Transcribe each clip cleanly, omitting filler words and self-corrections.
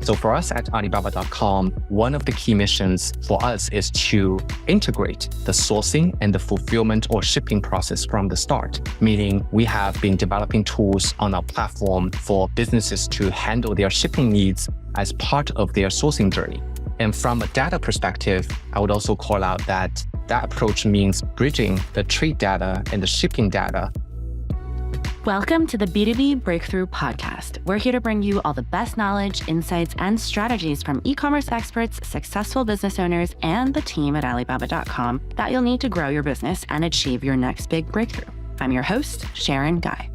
So for us at Alibaba.com, one of the key missions for us is to integrate the sourcing and the fulfillment or shipping process from the start, meaning we have been developing tools on our platform for businesses to handle their shipping needs as part of their sourcing journey. And from a data perspective, I would also call out that approach means bridging the trade data and the shipping data. Welcome to the B2B Breakthrough Podcast. We're here to bring you all the best knowledge, insights, and strategies from e-commerce experts, successful business owners, and the team at Alibaba.com that you'll need to grow your business and achieve your next big breakthrough. I'm your host, Sharon Guy.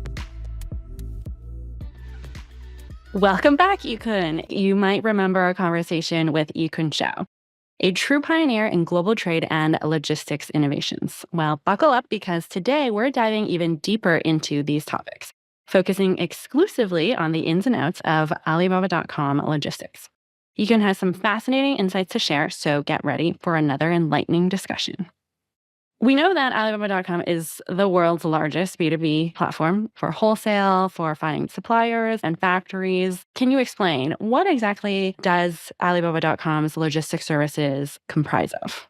Welcome back, Yikun. You might remember our conversation with Yikun Shao, a true pioneer in global trade and logistics innovations. Well, buckle up because today we're diving even deeper into these topics, focusing exclusively on the ins and outs of Alibaba.com logistics. Yikun has some fascinating insights to share, so get ready for another enlightening discussion. We know that Alibaba.com is the world's largest B2B platform for wholesale, for finding suppliers and factories. Can you explain what exactly does Alibaba.com's logistics services comprise of?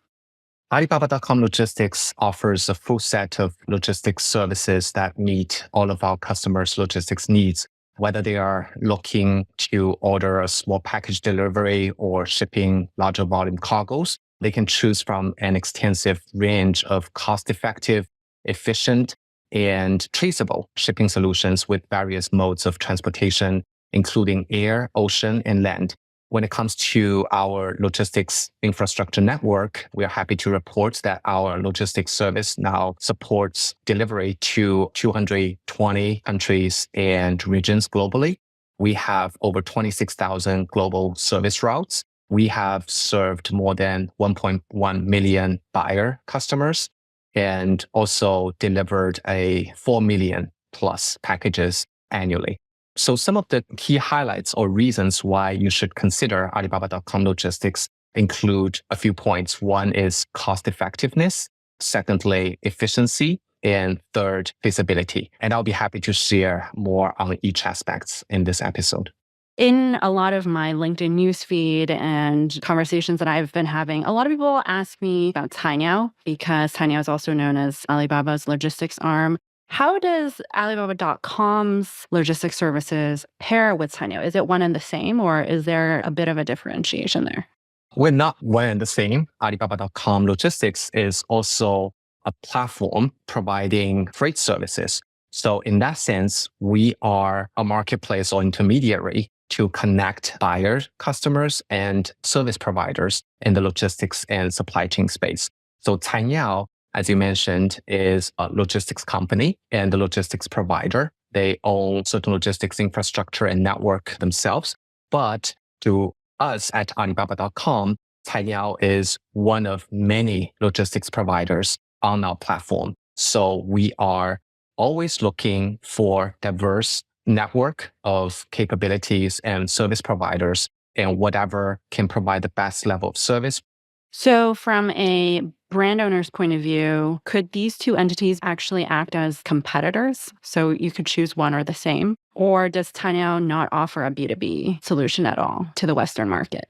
Alibaba.com Logistics offers a full set of logistics services that meet all of our customers' logistics needs, whether they are looking to order a small package delivery or shipping larger volume cargoes. They can choose from an extensive range of cost-effective, efficient, and traceable shipping solutions with various modes of transportation, including air, ocean, and land. When it comes to our logistics infrastructure network, we are happy to report that our logistics service now supports delivery to 220 countries and regions globally. We have over 26,000 global service routes. We have served more than 1.1 million buyer customers and also delivered 4 million plus packages annually. So some of the key highlights or reasons why you should consider Alibaba.com Logistics include a few points. One is cost effectiveness. Secondly, efficiency. And third, visibility. And I'll be happy to share more on each aspect in this episode. In a lot of my LinkedIn newsfeed and conversations that I've been having, a lot of people ask me about Cainiao because Cainiao is also known as Alibaba's logistics arm. How does Alibaba.com's logistics services pair with Cainiao? Is it one and the same, or is there a bit of a differentiation there? We're not one and the same. Alibaba.com Logistics is also a platform providing freight services. So in that sense, we are a marketplace or intermediary to connect buyers, customers, and service providers in the logistics and supply chain space. So Cainiao, as you mentioned, is a logistics company and the logistics provider. They own certain logistics infrastructure and network themselves. But to us at Alibaba.com, Cainiao is one of many logistics providers on our platform. So we are always looking for diverse network of capabilities and service providers and whatever can provide the best level of service. So from a brand owner's point of view, could these two entities actually act as competitors? So you could choose one or the same? Or does Cainiao not offer a B2B solution at all to the Western market?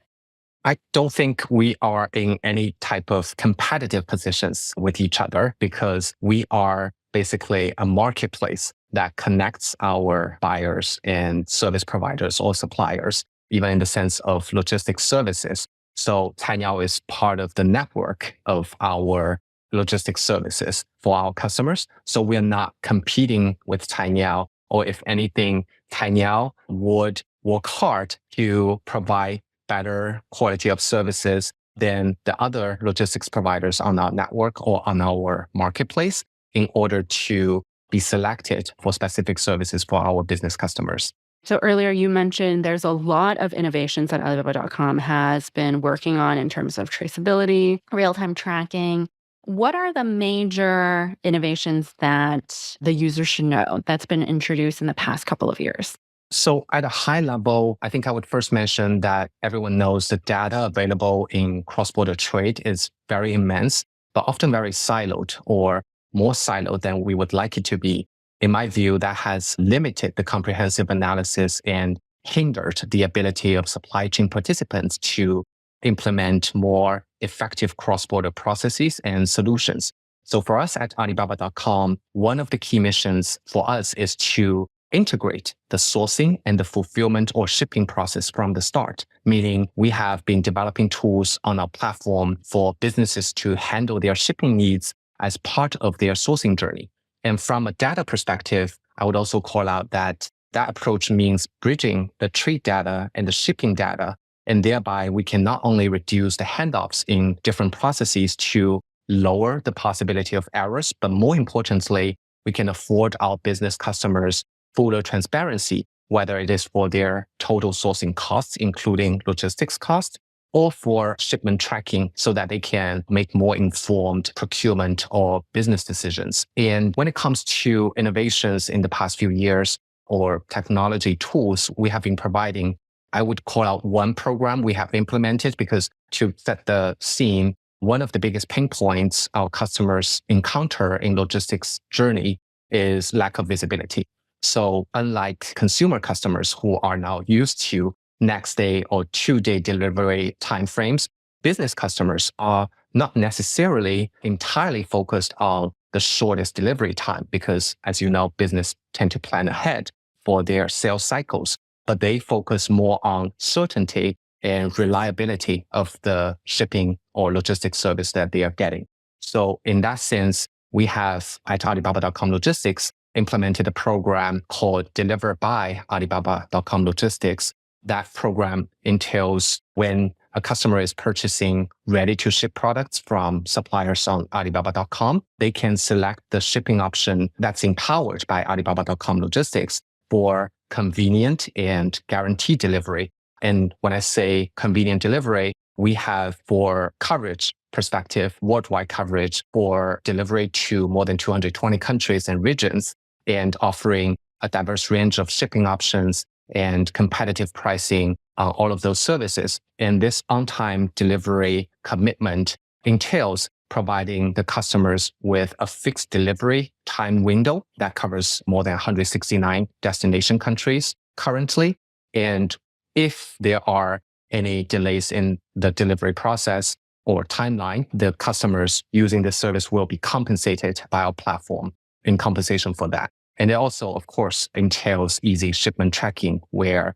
I don't think we are in any type of competitive positions with each other because we are basically a marketplace that connects our buyers and service providers or suppliers, even in the sense of logistics services. So Cainiao is part of the network of our logistics services for our customers. So we are not competing with Cainiao, or if anything, Cainiao would work hard to provide better quality of services than the other logistics providers on our network or on our marketplace in order to be selected for specific services for our business customers. So earlier you mentioned there's a lot of innovations that Alibaba.com has been working on in terms of traceability, real-time tracking. What are the major innovations that the user should know that's been introduced in the past couple of years? So at a high level, I think I would first mention that everyone knows the data available in cross-border trade is very immense, but often very siloed or more siloed than we would like it to be. In my view, that has limited the comprehensive analysis and hindered the ability of supply chain participants to implement more effective cross-border processes and solutions. So for us at Alibaba.com, one of the key missions for us is to integrate the sourcing and the fulfillment or shipping process from the start, meaning we have been developing tools on our platform for businesses to handle their shipping needs as part of their sourcing journey. And from a data perspective, I would also call out that approach means bridging the trade data and the shipping data. And thereby, we can not only reduce the handoffs in different processes to lower the possibility of errors, but more importantly, we can afford our business customers fuller transparency, whether it is for their total sourcing costs, including logistics costs, or for shipment tracking so that they can make more informed procurement or business decisions. And when it comes to innovations in the past few years or technology tools we have been providing, I would call out one program we have implemented because to set the scene, one of the biggest pain points our customers encounter in logistics journey is lack of visibility. So unlike consumer customers who are now used to next day or 2-day delivery timeframes, business customers are not necessarily entirely focused on the shortest delivery time because, as you know, business tend to plan ahead for their sales cycles, but they focus more on certainty and reliability of the shipping or logistics service that they are getting. So in that sense, we have at Alibaba.com Logistics implemented a program called Deliver by Alibaba.com Logistics. That program entails when a customer is purchasing ready-to-ship products from suppliers on Alibaba.com, they can select the shipping option that's empowered by Alibaba.com Logistics for convenient and guaranteed delivery. And when I say convenient delivery, we have for coverage perspective, worldwide coverage for delivery to more than 220 countries and regions, and offering a diverse range of shipping options and competitive pricing on all of those services. And this on-time delivery commitment entails providing the customers with a fixed delivery time window that covers more than 169 destination countries currently. And if there are any delays in the delivery process or timeline, the customers using the service will be compensated by our platform in compensation for that. And it also, of course, entails easy shipment tracking where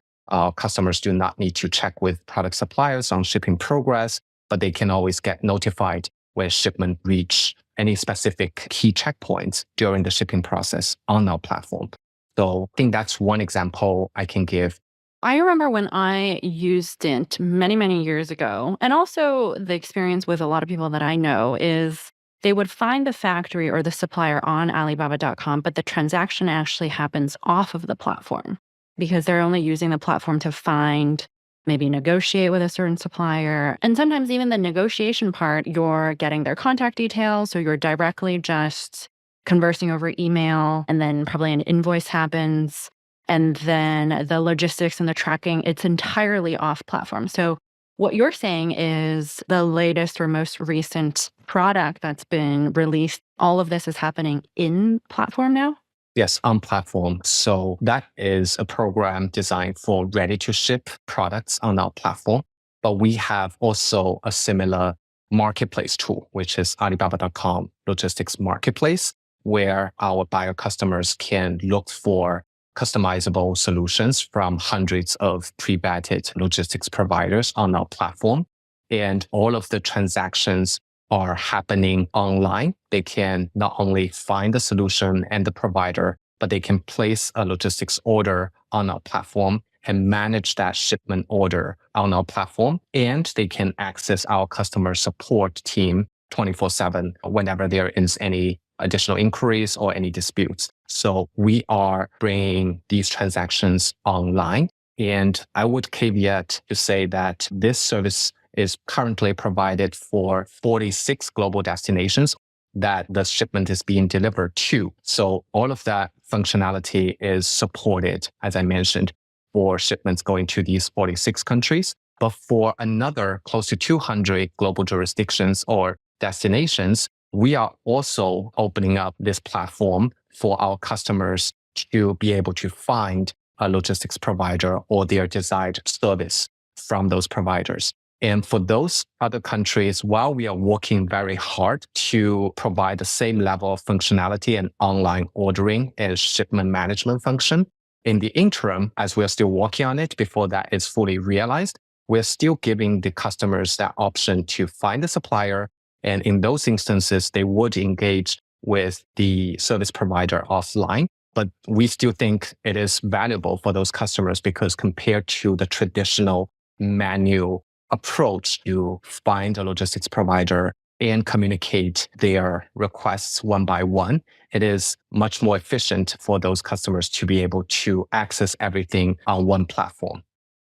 customers do not need to check with product suppliers on shipping progress, but they can always get notified when shipment reach any specific key checkpoints during the shipping process on our platform. So I think that's one example I can give. I remember when I used Stint many, many years ago, and also the experience with a lot of people that I know is they would find the factory or the supplier on Alibaba.com, but the transaction actually happens off of the platform because they're only using the platform to find, maybe negotiate with a certain supplier. And sometimes even the negotiation part, you're getting their contact details, so you're directly just conversing over email, and then probably an invoice happens. And then the logistics and the tracking, it's entirely off platform. So what you're saying is the latest or most recent product that's been released, all of this is happening in platform now? Yes, on platform. So that is a program designed for ready-to-ship products on our platform. But we have also a similar marketplace tool, which is Alibaba.com Logistics Marketplace, where our buyer customers can look for customizable solutions from hundreds of pre-vetted logistics providers on our platform. And all of the transactions are happening online. They can not only find the solution and the provider, but they can place a logistics order on our platform and manage that shipment order on our platform. And they can access our customer support team 24/7 whenever there is any additional inquiries or any disputes. So we are bringing these transactions online. And I would caveat to say that this service is currently provided for 46 global destinations that the shipment is being delivered to. So all of that functionality is supported, as I mentioned, for shipments going to these 46 countries. But for another close to 200 global jurisdictions or destinations, we are also opening up this platform for our customers to be able to find a logistics provider or their desired service from those providers. And for those other countries, while we are working very hard to provide the same level of functionality and online ordering and shipment management function, in the interim, as we're still working on it before that is fully realized, we're still giving the customers that option to find the supplier. And in those instances, they would engage with the service provider offline. But we still think it is valuable for those customers because compared to the traditional manual approach to find a logistics provider and communicate their requests one by one, it is much more efficient for those customers to be able to access everything on one platform.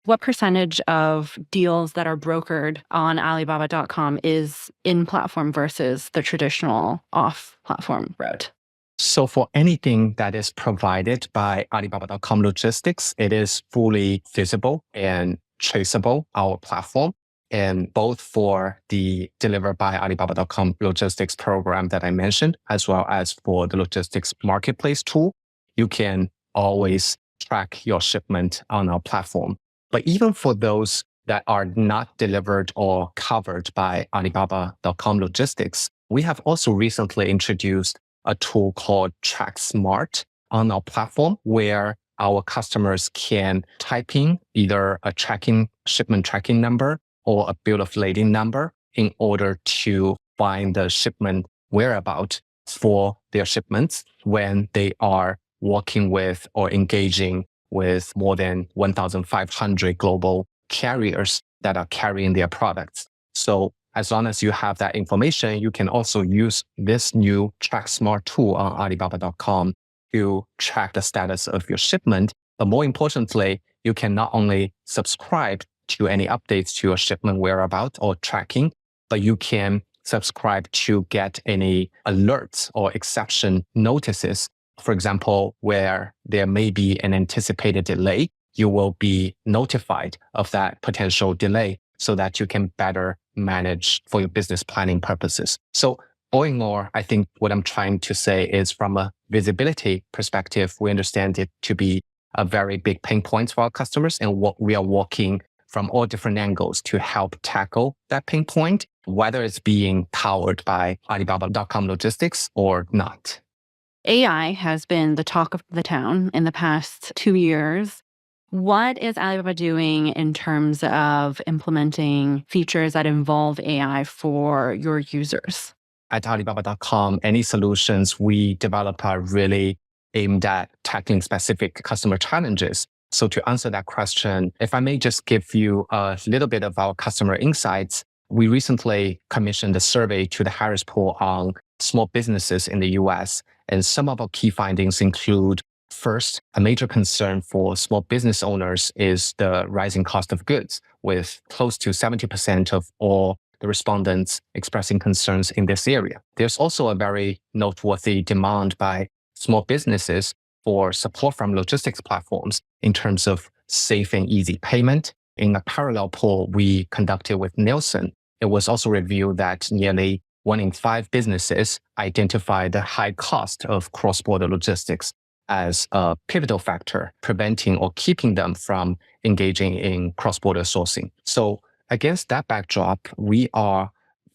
What percentage of deals that are brokered on Alibaba.com is in-platform versus the traditional off-platform route? So for anything that is provided by Alibaba.com Logistics, it is fully visible and traceable, our platform. And both for the delivered by Alibaba.com Logistics program that I mentioned, as well as for the logistics marketplace tool, you can always track your shipment on our platform. But even for those that are not delivered or covered by Alibaba.com Logistics, we have also recently introduced a tool called Track Smart on our platform where our customers can type in either a shipment tracking number or a bill of lading number in order to find the shipment whereabouts for their shipments when they are working with or engaging with more than 1,500 global carriers that are carrying their products. So as long as you have that information, you can also use this new Track Smart tool on Alibaba.com to track the status of your shipment. But more importantly, you can not only subscribe to any updates to your shipment whereabouts or tracking, but you can subscribe to get any alerts or exception notices. For example, where there may be an anticipated delay, you will be notified of that potential delay so that you can better manage for your business planning purposes. So all in all, I think what I'm trying to say is from a visibility perspective, we understand it to be a very big pain point for our customers, and what we are working from all different angles to help tackle that pain point, whether it's being powered by Alibaba.com Logistics or not. AI has been the talk of the town in the past 2 years. What is Alibaba doing in terms of implementing features that involve AI for your users? At Alibaba.com, any solutions we develop are really aimed at tackling specific customer challenges. So to answer that question, if I may just give you a little bit of our customer insights, we recently commissioned a survey to the Harris Poll on small businesses in the US. And some of our key findings include, first, a major concern for small business owners is the rising cost of goods, with close to 70% of all the respondents expressing concerns in this area. There's also a very noteworthy demand by small businesses for support from logistics platforms in terms of safe and easy payment. In a parallel poll we conducted with Nielsen, it was also revealed that nearly 1 in 5 businesses identify the high cost of cross-border logistics as a pivotal factor preventing or keeping them from engaging in cross-border sourcing. So against that backdrop, we are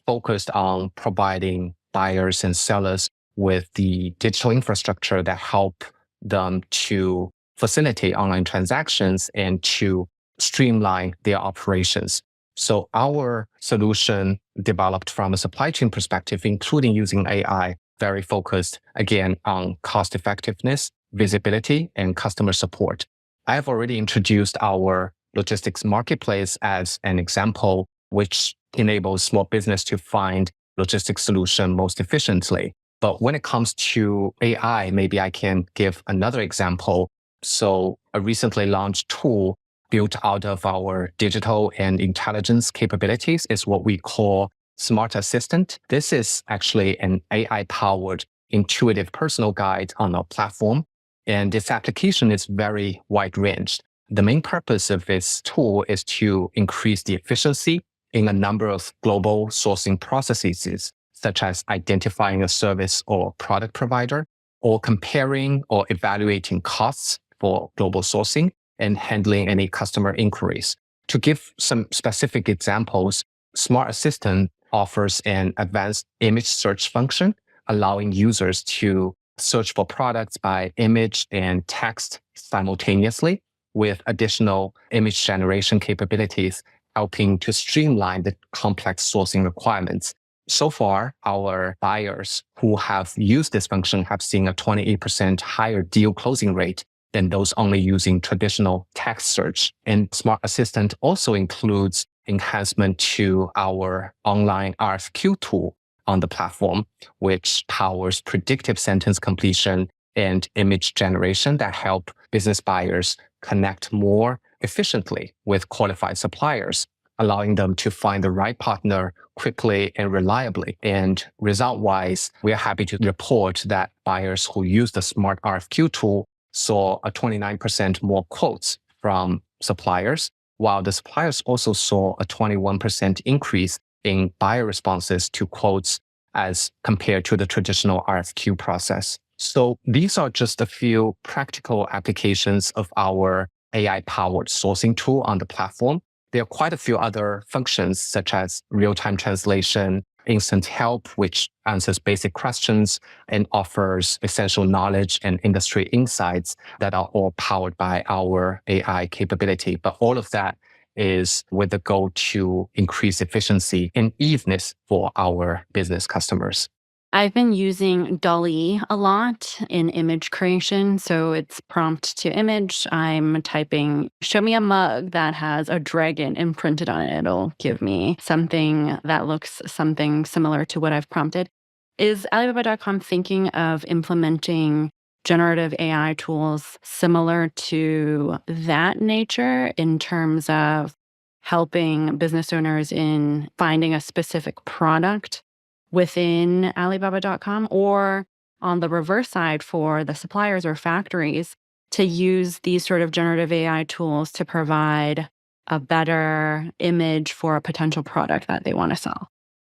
focused on providing buyers and sellers with the digital infrastructure that help them to facilitate online transactions and to streamline their operations. So our solution developed from a supply chain perspective, including using AI, very focused again on cost effectiveness, visibility, and customer support. I have already introduced our logistics marketplace as an example, which enables small business to find logistics solution most efficiently. But when it comes to AI, maybe I can give another example. So a recently launched tool built out of our digital and intelligence capabilities is what we call Smart Assistant. This is actually an AI-powered intuitive personal guide on our platform. And this application is very wide-ranged. The main purpose of this tool is to increase the efficiency in a number of global sourcing processes, such as identifying a service or product provider, or comparing or evaluating costs for global sourcing and handling any customer inquiries. To give some specific examples, Smart Assistant offers an advanced image search function, allowing users to search for products by image and text simultaneously, with additional image generation capabilities, helping to streamline the complex sourcing requirements. So far, our buyers who have used this function have seen a 28% higher deal closing rate than those only using traditional text search. And Smart Assistant also includes enhancement to our online RFQ tool on the platform, which powers predictive sentence completion and image generation that help business buyers connect more efficiently with qualified suppliers, allowing them to find the right partner quickly and reliably. And result-wise, we are happy to report that buyers who use the Smart RFQ tool saw a 29% more quotes from suppliers, while the suppliers also saw a 21% increase in buyer responses to quotes as compared to the traditional RFQ process. So these are just a few practical applications of our AI-powered sourcing tool on the platform. There are quite a few other functions such as real-time translation, instant help, which answers basic questions and offers essential knowledge and industry insights that are all powered by our AI capability. But all of that is with the goal to increase efficiency and easiness for our business customers. I've been using DALL-E a lot in image creation. So it's prompt to image. I'm typing, show me a mug that has a dragon imprinted on it. It'll give me something that looks something similar to what I've prompted. Is Alibaba.com thinking of implementing generative AI tools similar to that nature in terms of helping business owners in finding a specific product within Alibaba.com, or on the reverse side for the suppliers or factories to use these sort of generative AI tools to provide a better image for a potential product that they want to sell?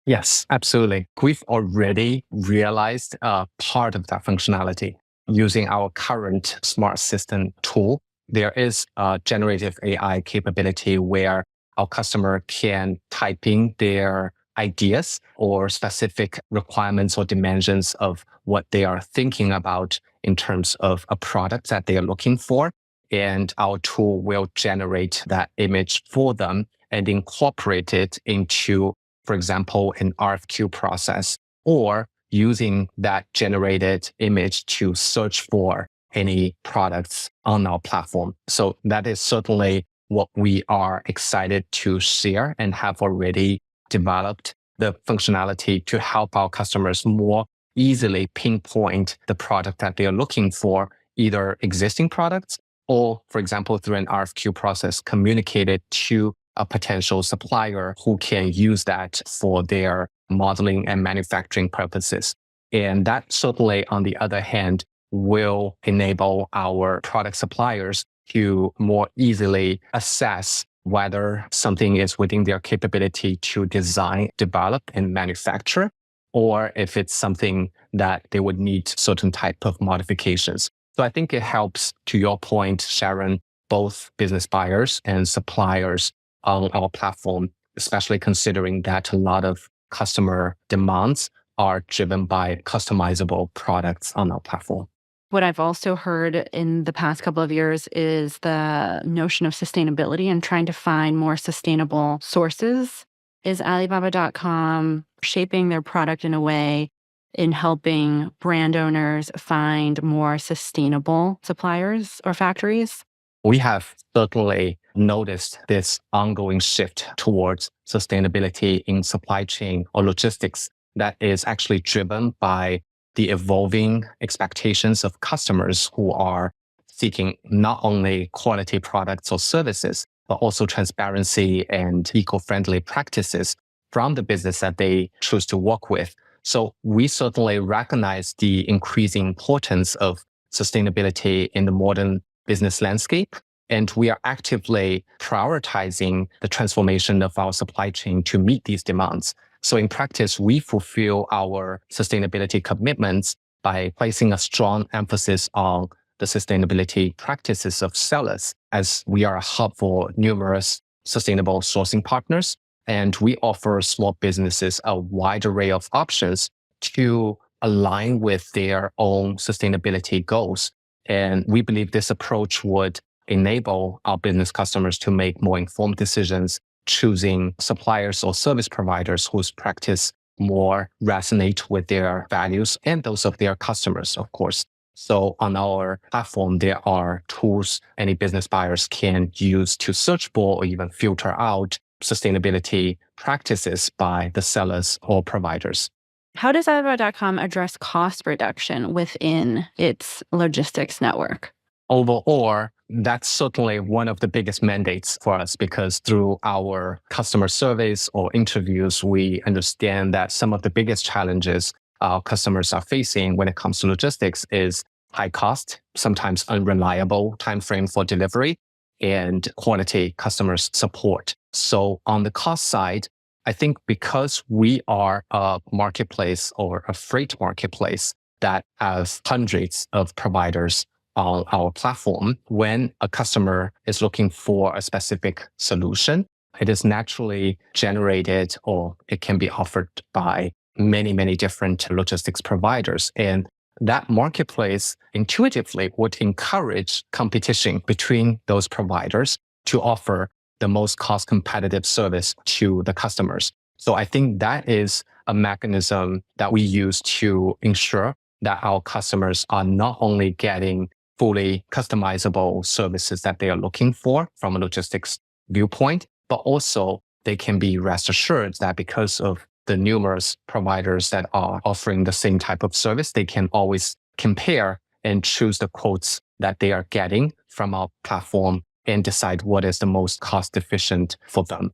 Yes, absolutely. We've already realized part of that functionality using our current Smart Assistant tool. There is a generative AI capability where our customer can type in their ideas or specific requirements or dimensions of what they are thinking about in terms of a product that they are looking for. And our tool will generate that image for them and incorporate it into, for example, an RFQ process, or using that generated image to search for any products on our platform. So that is certainly what we are excited to share and have already developed the functionality to help our customers more easily pinpoint the product that they are looking for, either existing products or, for example, through an RFQ process, communicate it to a potential supplier who can use that for their modeling and manufacturing purposes. And that certainly, on the other hand, will enable our product suppliers to more easily assess whether something is within their capability to design, develop, and manufacture, or if it's something that they would need certain type of modifications. So I think it helps, to your point, Sharon, both business buyers and suppliers on our platform, especially considering that a lot of customer demands are driven by customizable products on our platform. What I've also heard in the past couple of years is the notion of sustainability and trying to find more sustainable sources. Is Alibaba.com shaping their product in a way in helping brand owners find more sustainable suppliers or factories? We have certainly noticed this ongoing shift towards sustainability in supply chain or logistics that is actually driven by the evolving expectations of customers who are seeking not only quality products or services, but also transparency and eco-friendly practices from the business that they choose to work with. So we certainly recognize the increasing importance of sustainability in the modern business landscape. And we are actively prioritizing the transformation of our supply chain to meet these demands. So in practice, we fulfill our sustainability commitments by placing a strong emphasis on the sustainability practices of sellers, as we are a hub for numerous sustainable sourcing partners. And we offer small businesses a wide array of options to align with their own sustainability goals. And we believe this approach would enable our business customers to make more informed decisions, choosing suppliers or service providers whose practice more resonate with their values and those of their customers, of course. So on our platform, there are tools any business buyers can use to search for or even filter out sustainability practices by the sellers or providers. How does Alibaba.com address cost reduction within its logistics network? Overall, that's certainly one of the biggest mandates for us, because through our customer surveys or interviews, we understand that some of the biggest challenges our customers are facing when it comes to logistics is high cost, sometimes unreliable timeframe for delivery, and quality customer support. So on the cost side, I think because we are a marketplace or a freight marketplace that has hundreds of providers on our platform, when a customer is looking for a specific solution, it is naturally generated or it can be offered by many, many different logistics providers. And that marketplace intuitively would encourage competition between those providers to offer the most cost competitive service to the customers. So I think that is a mechanism that we use to ensure that our customers are not only getting fully customizable services that they are looking for from a logistics viewpoint, but also they can be rest assured that because of the numerous providers that are offering the same type of service, they can always compare and choose the quotes that they are getting from our platform and decide what is the most cost efficient for them.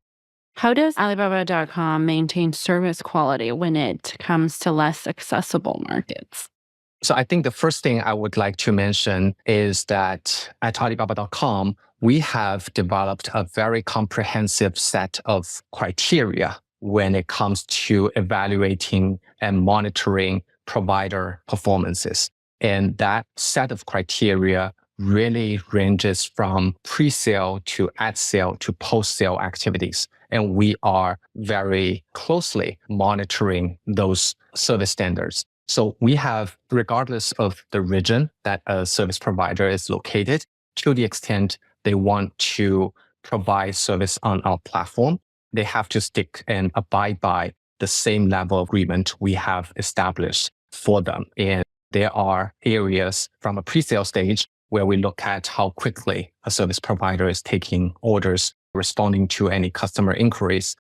How does Alibaba.com maintain service quality when it comes to less accessible markets? So I think the first thing I would like to mention is that at Alibaba.com, we have developed a very comprehensive set of criteria when it comes to evaluating and monitoring provider performances. And that set of criteria really ranges from pre-sale to at sale to post-sale activities. And we are very closely monitoring those service standards. So we have, regardless of the region that a service provider is located, to the extent they want to provide service on our platform, they have to stick and abide by the same level of agreement we have established for them. And there are areas from a pre-sale stage where we look at how quickly a service provider is taking orders, responding to any customer inquiries.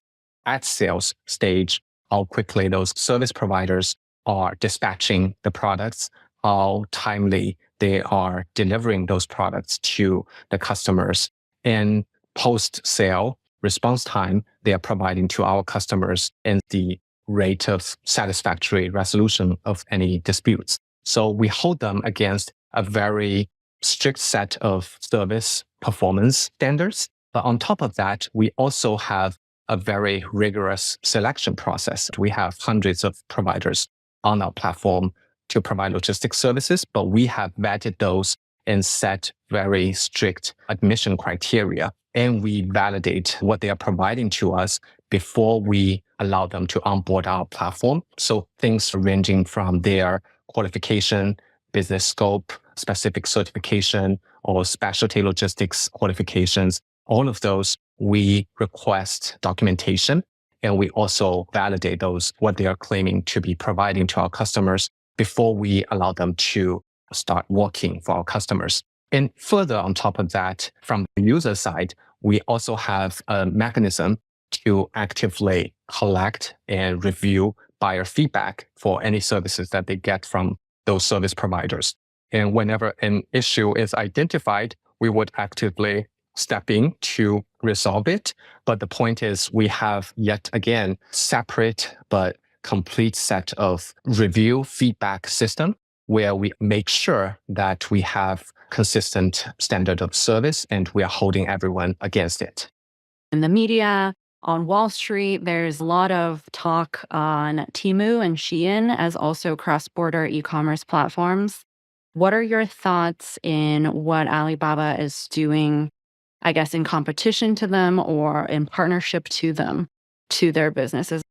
At sales stage, how quickly those service providers are dispatching the products, how timely they are delivering those products to the customers. And post-sale response time they are providing to our customers, and the rate of satisfactory resolution of any disputes. So we hold them against a very strict set of service performance standards. But on top of that, we also have a very rigorous selection process. We have hundreds of providers on our platform to provide logistics services, but we have vetted those and set very strict admission criteria. And we validate what they are providing to us before we allow them to onboard our platform. So things ranging from their qualification, business scope, specific certification, or specialty logistics qualifications, all of those, we request documentation. And we also validate those, what they are claiming to be providing to our customers before we allow them to start working for our customers. And further on top of that, from the user side, we also have a mechanism to actively collect and review buyer feedback for any services that they get from those service providers. And whenever an issue is identified, we would actively step in to resolve it. But the point is, we have yet again separate but complete set of review feedback system where we make sure that we have consistent standard of service and we are holding everyone against it. In the media, on Wall Street, there's a lot of talk on Temu and Shein as also cross-border e-commerce platforms. What are your thoughts in what Alibaba is doing, I guess, in competition to them or in partnership to them, to their businesses,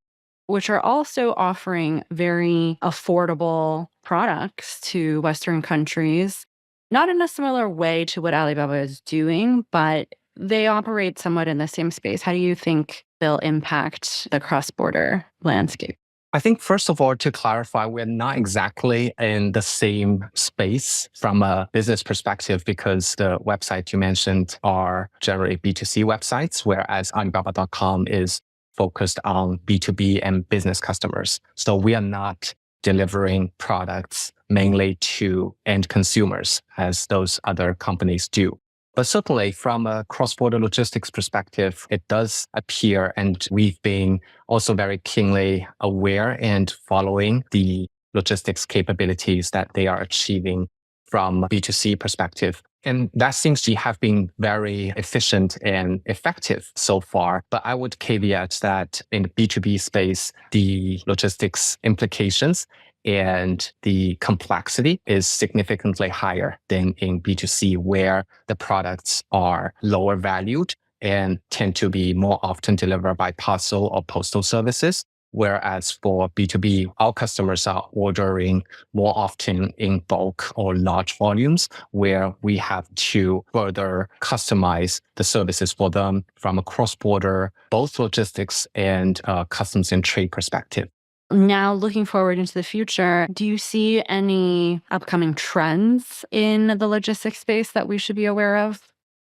which are also offering very affordable products to Western countries, not in a similar way to what Alibaba is doing, but they operate somewhat in the same space. How do you think they'll impact the cross-border landscape? I think, first of all, to clarify, we're not exactly in the same space from a business perspective because the website you mentioned are generally B2C websites, whereas Alibaba.com is focused on B2B and business customers. So we are not delivering products mainly to end consumers as those other companies do. But certainly from a cross-border logistics perspective, it does appear, and we've been also very keenly aware and following the logistics capabilities that they are achieving from a B2C perspective. And that seems to have been very efficient and effective so far. But I would caveat that in the B2B space, the logistics implications and the complexity is significantly higher than in B2C, where the products are lower valued and tend to be more often delivered by parcel or postal services. Whereas for B2B, our customers are ordering more often in bulk or large volumes, where we have to further customize the services for them from a cross-border, both logistics and customs and trade perspective. Now, looking forward into the future, do you see any upcoming trends in the logistics space that we should be aware of?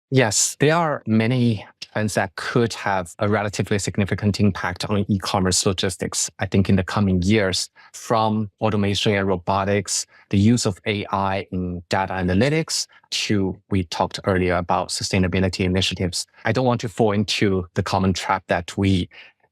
Yes, there are many trends that could have a relatively significant impact on e-commerce logistics, I think, in the coming years, from automation and robotics, the use of AI in data analytics, to we talked earlier about sustainability initiatives. I don't want to fall into the common trap that we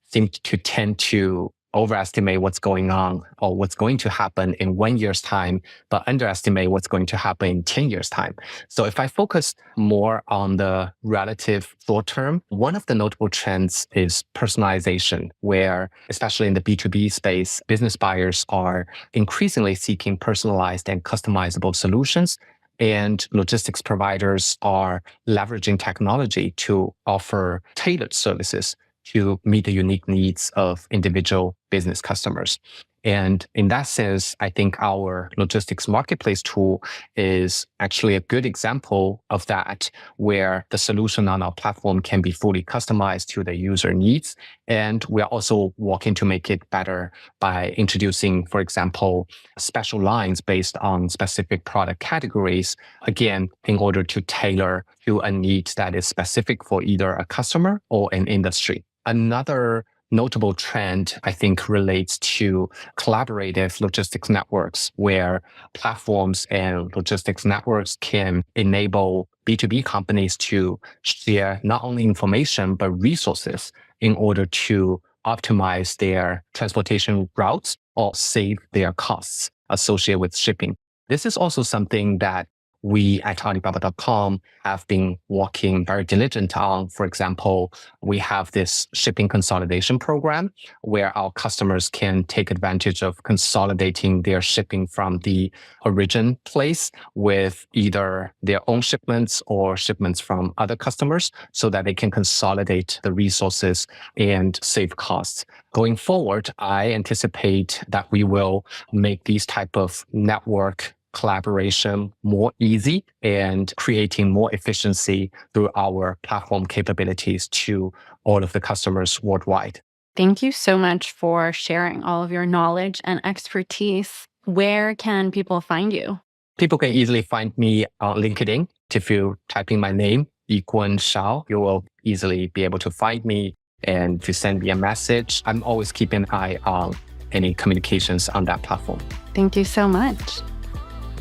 seem to tend to overestimate what's going on or what's going to happen in 1 year's time, but underestimate what's going to happen in 10 years' time. So if I focus more on the relative short term, one of the notable trends is personalization, where, especially in the B2B space, business buyers are increasingly seeking personalized and customizable solutions. And logistics providers are leveraging technology to offer tailored services to meet the unique needs of individual business customers. And in that sense, I think our logistics marketplace tool is actually a good example of that, where the solution on our platform can be fully customized to the user needs. And we're also working to make it better by introducing, for example, special lines based on specific product categories, again, in order to tailor to a need that is specific for either a customer or an industry. Another notable trend, I think, relates to collaborative logistics networks, where platforms and logistics networks can enable B2B companies to share not only information, but resources in order to optimize their transportation routes or save their costs associated with shipping. This is also something that we at Alibaba.com have been working very diligent on. For example, we have this shipping consolidation program where our customers can take advantage of consolidating their shipping from the origin place with either their own shipments or shipments from other customers, so that they can consolidate the resources and save costs. Going forward, I anticipate that we will make these type of network collaboration more easy and creating more efficiency through our platform capabilities to all of the customers worldwide. Thank you so much for sharing all of your knowledge and expertise. Where can people find you? People can easily find me on LinkedIn. If you type in my name, Yikun Shao, you will easily be able to find me. And if you send me a message, I'm always keeping an eye on any communications on that platform. Thank you so much.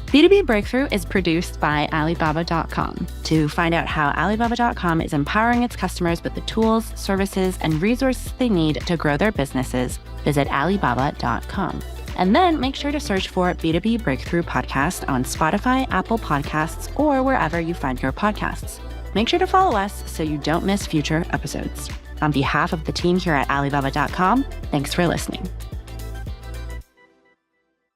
B2B Breakthrough is produced by Alibaba.com. To find out how Alibaba.com is empowering its customers with the tools, services, and resources they need to grow their businesses, visit Alibaba.com. And then make sure to search for B2B Breakthrough Podcast on Spotify, Apple Podcasts, or wherever you find your podcasts. Make sure to follow us so you don't miss future episodes. On behalf of the team here at Alibaba.com, thanks for listening.